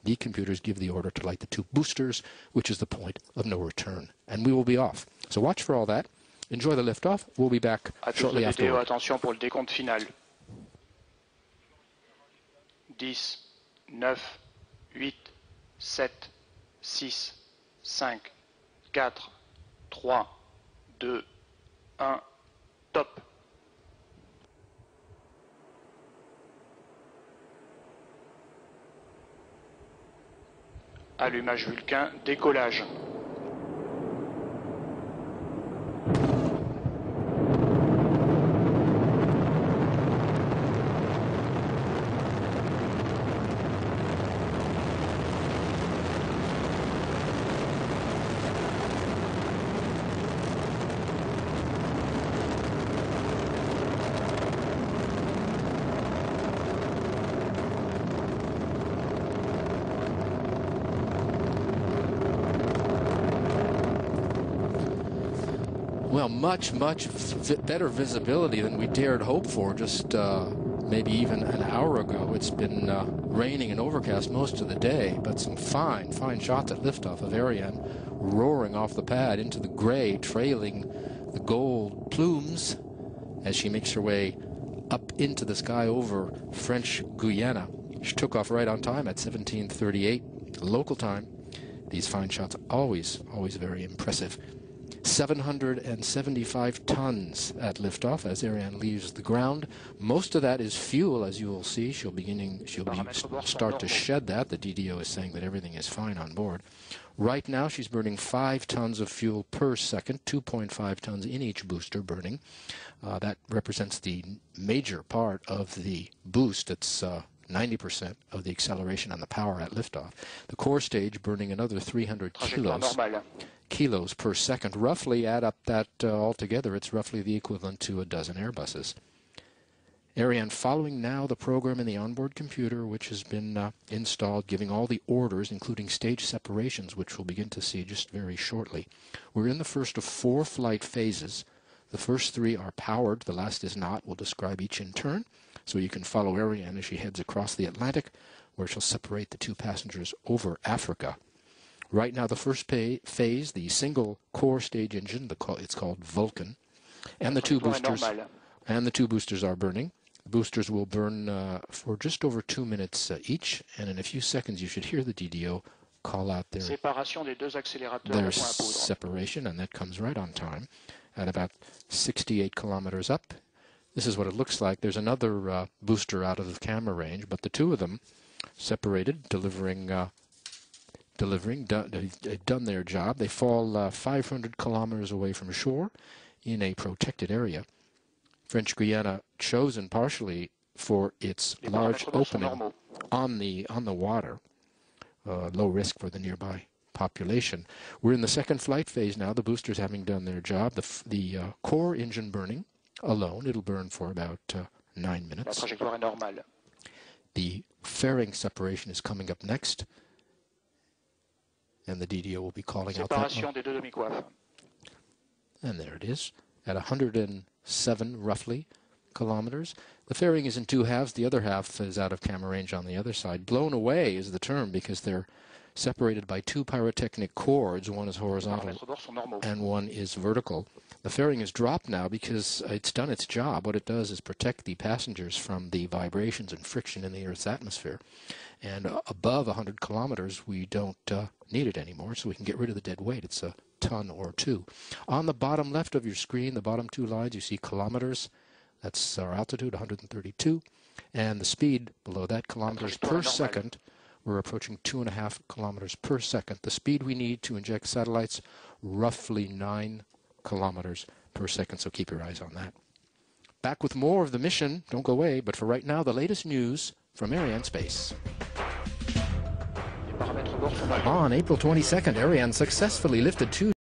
the computers give the order to light the two boosters, which is the point of no return. And we will be off. So watch for all that. Enjoy the liftoff. We'll be back shortly afterward. Attention pour le décompte final. 10, 9, 8, 7, 6, 5, 4, 3, 2, 1, top. Allumage Vulcain, décollage. Well, much better visibility than we dared hope for just maybe even an hour ago. It's been raining and overcast most of the day, but some fine shots at liftoff of Ariane roaring off the pad into the gray, trailing the gold plumes as she makes her way up into the sky over French Guiana. She took off right on time at 17:38 local time. These fine shots are always very impressive. 775 tons at liftoff as Ariane leaves the ground. Most of that is fuel, as you will see. She'll start to shed that. The DDO is saying that everything is fine on board. Right now, she's burning 5 tons of fuel per second, 2.5 tons in each booster burning. That represents the major part of the boost. It's 90% of the acceleration and the power at liftoff. The core stage burning another 300 kilos per second. Roughly add up that altogether, it's roughly the equivalent to a dozen Airbuses. Ariane following now the program in the onboard computer, which has been installed, giving all the orders, including stage separations, which we'll begin to see just very shortly. We're in the first of 4 flight phases. The first 3 are powered. The last is not. We'll describe each in turn, so you can follow Ariane as she heads across the Atlantic, where she'll separate the 2 passengers over Africa. Right now, the first phase, the single core stage engine, it's called Vulcan, and the 2 boosters are burning. The boosters will burn for just over 2 minutes each, and in a few seconds you should hear the DDO call out their separation, and that comes right on time at about 68 kilometers up. This is what it looks like. There's another booster out of the camera range, but the 2 of them separated, they've done their job. They fall 500 kilometers away from shore in a protected area. French Guiana chosen partially for its large opening on the water, low risk for the nearby population. We're in the second flight phase now, the boosters having done their job. The core engine burning alone. It'll burn for about 9 minutes. The fairing separation is coming up next, and the DDO will be calling out that one. And there it is, at 107 roughly kilometers. The fairing is in 2 halves. The other half is out of camera range on the other side. Blown away is the term because they're separated by 2 pyrotechnic cords. One is horizontal and one is vertical. The fairing is dropped now because it's done its job. What it does is protect the passengers from the vibrations and friction in the Earth's atmosphere. And above 100 kilometers, we don't need it anymore, so we can get rid of the dead weight. It's a ton or 2. On the bottom left of your screen, the bottom 2 lines, you see kilometers. That's our altitude, 132. And the speed below that, kilometers per second. We're approaching 2.5 kilometers per second. The speed we need to inject satellites, roughly 9 kilometers per second, so keep your eyes on that. Back with more of the mission. Don't go away, but for right now, the latest news from Arianespace. On April 22nd, Ariane successfully lifted 2